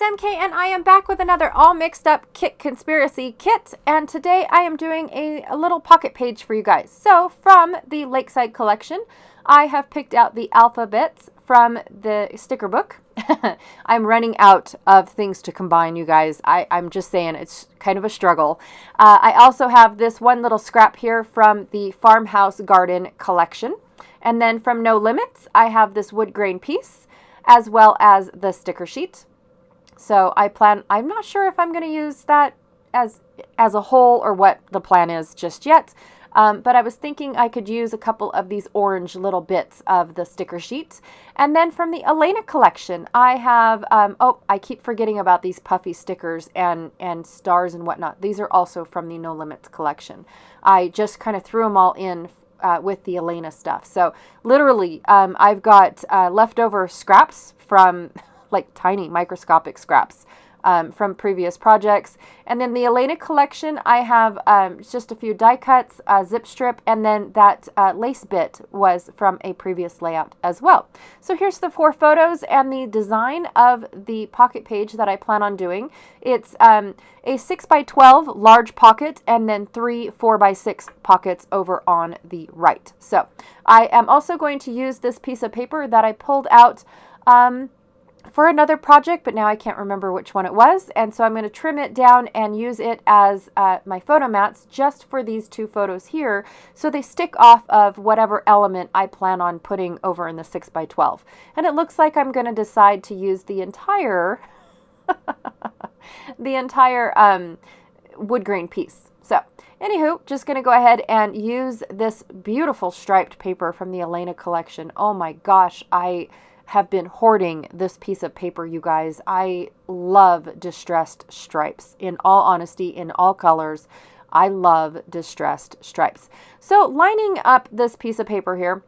MK, and I am back with another all mixed up kit conspiracy kit, and today I am doing a little pocket page for you guys. So from the Lakeside collection, I have picked out the alphabets from the sticker book. I'm running out of things to combine, you guys. I'm just saying it's kind of a struggle. I also have this one little scrap here from the Farmhouse Garden collection. And then from No Limits, I have this wood grain piece, as well as the sticker sheet. So I'm not sure if I'm going to use that as a whole or what the plan is just yet. But I was thinking I could use a couple of these orange little bits of the sticker sheet. And then from the Elena collection, I have, I keep forgetting about these puffy stickers and stars and whatnot. These are also from the No Limits collection. I just kind of threw them all in with the Elena stuff. So literally, I've got leftover scraps from like tiny microscopic scraps from previous projects. And then the Elena collection, I have just a few die cuts, zip strip, and then that lace bit was from a previous layout as well. So here's the 4 photos and the design of the pocket page that I plan on doing. It's a 6x12 large pocket and then 3 4x6 pockets over on the right. So I am also going to use this piece of paper that I pulled out for another project, but now I can't remember which one it was. And so I'm going to trim it down and use it as my photo mats just for these 2 photos here. So they stick off of whatever element I plan on putting over in the 6x12. And it looks like I'm going to decide to use the entire, wood grain piece. So anywho, just going to go ahead and use this beautiful striped paper from the Elena collection. Oh my gosh, I have been hoarding this piece of paper, you guys. I love distressed stripes. In all honesty, in all colors, I love distressed stripes. So lining up this piece of paper here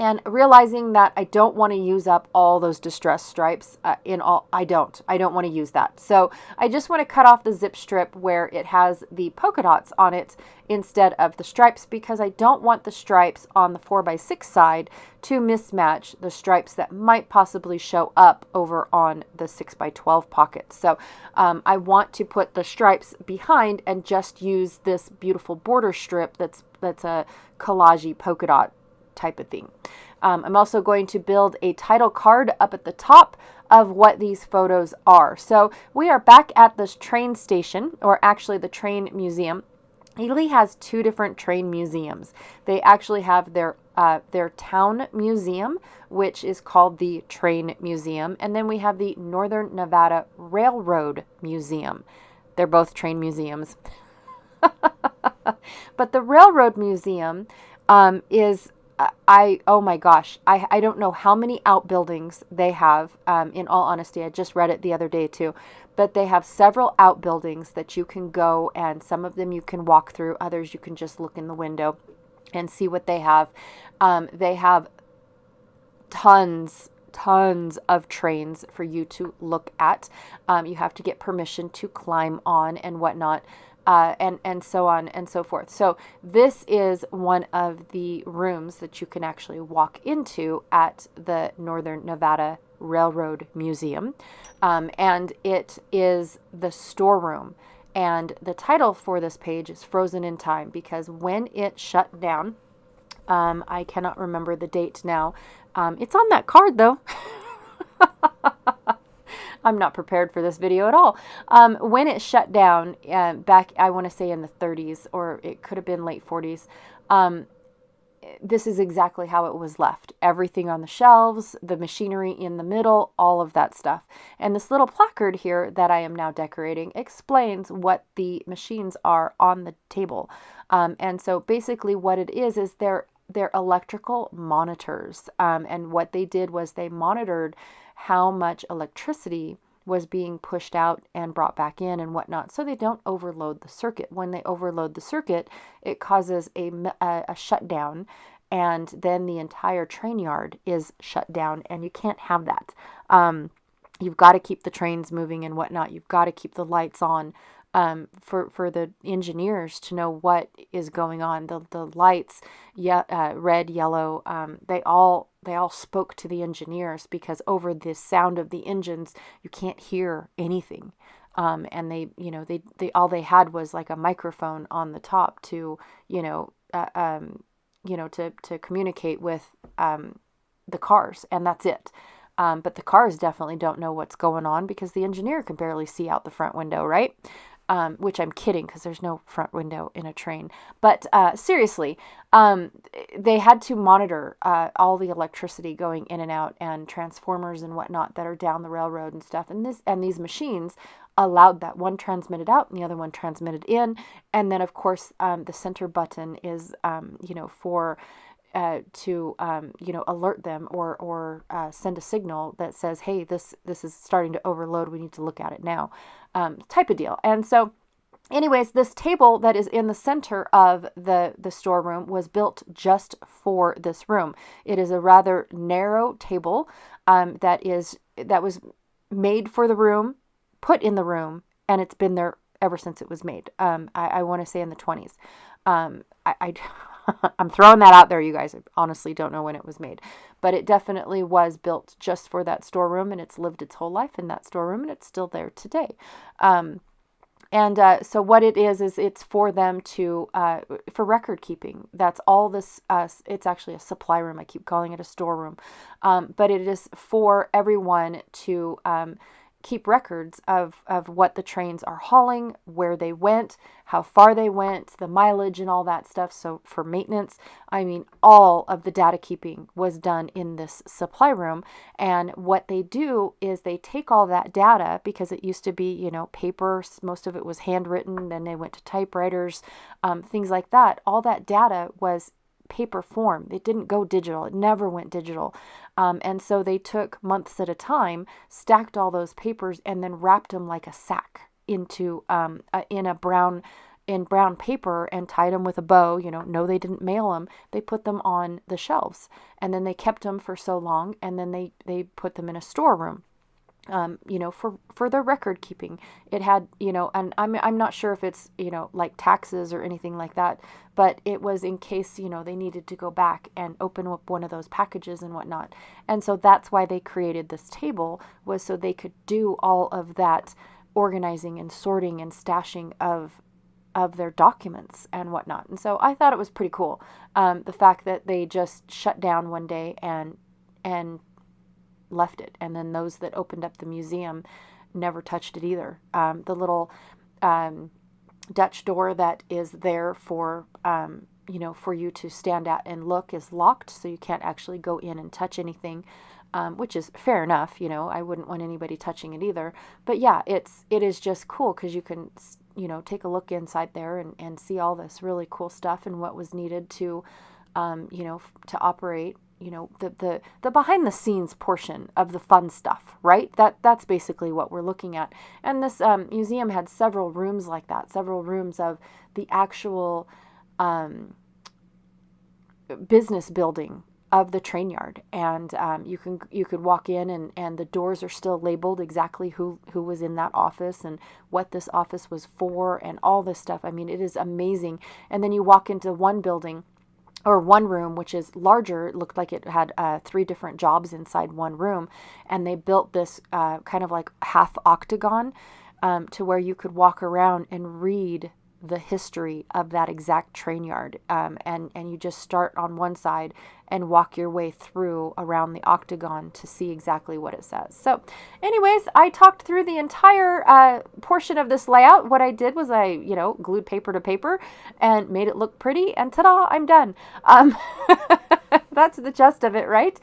and realizing that I don't want to use up all those distressed stripes I don't want to use that. So I just want to cut off the zip strip where it has the polka dots on it instead of the stripes, because I don't want the stripes on the 4x6 side to mismatch the stripes that might possibly show up over on the 6x12 pockets. So I want to put the stripes behind and just use this beautiful border strip that's a collage polka dot type of thing. I'm also going to build a title card up at the top of what these photos are. So we are back at this train station, or actually the train museum. Ely has 2 different train museums. They actually have their town museum, which is called the Train Museum, and then we have the Northern Nevada Railroad Museum. They're both train museums. But the Railroad Museum is oh my gosh, I don't know how many outbuildings they have. In all honesty, I just read it the other day too, but they have several outbuildings that you can go, and some of them you can walk through, others you can just look in the window and see what they have. They have tons of trains for you to look at. You have to get permission to climb on and whatnot. And so on and so forth. So this is one of the rooms that you can actually walk into at the Northern Nevada Railroad Museum. And it is the storeroom. And the title for this page is Frozen in Time, because when it shut down, I cannot remember the date now. It's on that card though. I'm not prepared for this video at all. When it shut down back, I want to say in the 30s, or it could have been late 40s, this is exactly how it was left. Everything on the shelves, the machinery in the middle, all of that stuff. And this little placard here that I am now decorating explains what the machines are on the table. And so basically what it is they're electrical monitors. And what they did was they monitored how much electricity was being pushed out and brought back in and whatnot, so they don't overload the circuit. When they overload the circuit, it causes a shutdown, and then the entire train yard is shut down, and you can't have that. You've got to keep the trains moving and whatnot. You've got to keep the lights on for the engineers to know what is going on. The lights, red, yellow, they all spoke to the engineers, because over the sound of the engines, you can't hear anything. And they all they had was like a microphone on the top to, to communicate with the cars, and that's it. But the cars definitely don't know what's going on, because the engineer can barely see out the front window, right? Which I'm kidding, because there's no front window in a train. But seriously, they had to monitor all the electricity going in and out, and transformers and whatnot that are down the railroad and stuff. And these machines allowed that one transmitted out and the other one transmitted in. And then, of course, the center button is, for to alert them, or send a signal that says, hey, this is starting to overload, we need to look at it now, type of deal. And so anyways, this table that is in the center of the storeroom was built just for this room. It is a rather narrow table that was made for the room, put in the room, and it's been there ever since it was made. I want to say in the 20s. I'm throwing that out there, you guys. I honestly don't know when it was made, but it definitely was built just for that storeroom, and it's lived its whole life in that storeroom, and it's still there today. So what it is it's for them to, for record keeping. That's all this, it's actually a supply room. I keep calling it a storeroom. But it is for everyone to keep records of what the trains are hauling, where they went, how far they went, the mileage and all that stuff. So for maintenance, I mean, all of the data keeping was done in this supply room. And what they do is they take all that data, because it used to be, paper, most of it was handwritten, then they went to typewriters, things like that. All that data was paper form. It didn't go digital. It never went digital. And so they took months at a time, stacked all those papers, and then wrapped them like a sack into in brown paper, and tied them with a bow. No, they didn't mail them. They put them on the shelves, and then they kept them for so long, and then they put them in a storeroom. For their record keeping. It had, and I'm not sure if it's, like taxes or anything like that, but it was in case, they needed to go back and open up one of those packages and whatnot. And so that's why they created this table, was so they could do all of that organizing and sorting and stashing of their documents and whatnot. And so I thought it was pretty cool. The fact that they just shut down one day and left it, and then those that opened up the museum never touched it either. The little Dutch door that is there for for you to stand at and look is locked, so you can't actually go in and touch anything, which is fair enough. I wouldn't want anybody touching it either. But yeah, it is just cool, because you can take a look inside there and see all this really cool stuff and what was needed to to operate the behind the scenes portion of the fun stuff, right? That's basically what we're looking at. And this museum had several rooms like that, several rooms of the actual business building of the train yard. And you could walk in, and the doors are still labeled exactly who was in that office and what this office was for and all this stuff. I mean, it is amazing. And then you walk into one building, or one room, which is larger. It looked like it had 3 different jobs inside one room. And they built this kind of like half octagon to where you could walk around and read the history of that exact train yard. And you just start on one side and walk your way through around the octagon to see exactly what it says. So anyways, I talked through the entire portion of this layout. What I did was I, glued paper to paper and made it look pretty, and ta-da, I'm done. That's the gist of it, right?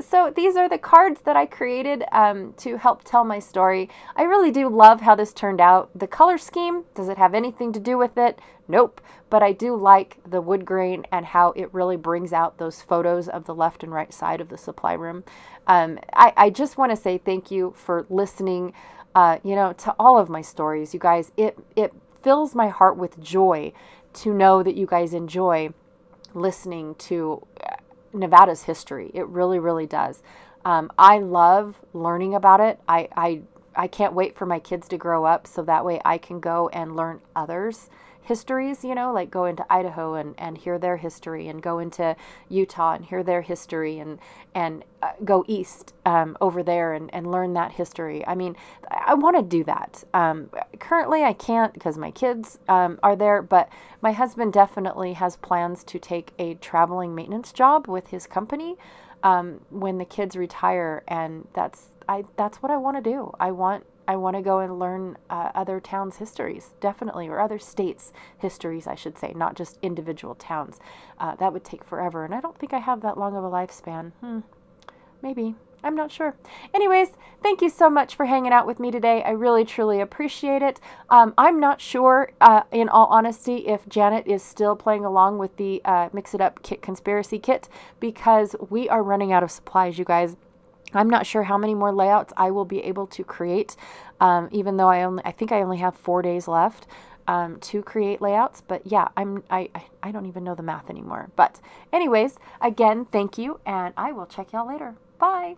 So these are the cards that I created to help tell my story. I really do love how this turned out. The color scheme, does it have anything to do with it? Nope. But I do like the wood grain and how it really brings out those photos of the left and right side of the supply room. I just want to say thank you for listening, to all of my stories. You guys, it fills my heart with joy to know that you guys enjoy listening to Nevada's history. It really, really does. I love learning about it. I can't wait for my kids to grow up, so that way I can go and learn others' histories, you know, like go into Idaho and hear their history, and go into Utah and hear their history, and go east over there and learn that history. I mean, I want to do that. Currently, I can't because my kids are there, but my husband definitely has plans to take a traveling maintenance job with his company when the kids retire, and that's what I want to do. I want to go and learn other towns' histories, definitely, or other states' histories, I should say, not just individual towns. That would take forever, and I don't think I have that long of a lifespan. Maybe. I'm not sure. Anyways, thank you so much for hanging out with me today. I really, truly appreciate it. I'm not sure, in all honesty, if Janet is still playing along with the Mix It Up Kit Conspiracy Kit, because we are running out of supplies, you guys. I'm not sure how many more layouts I will be able to create, even though I think I only have 4 days left to create layouts. But yeah, I don't even know the math anymore. But anyways, again, thank you, and I will check y'all later. Bye.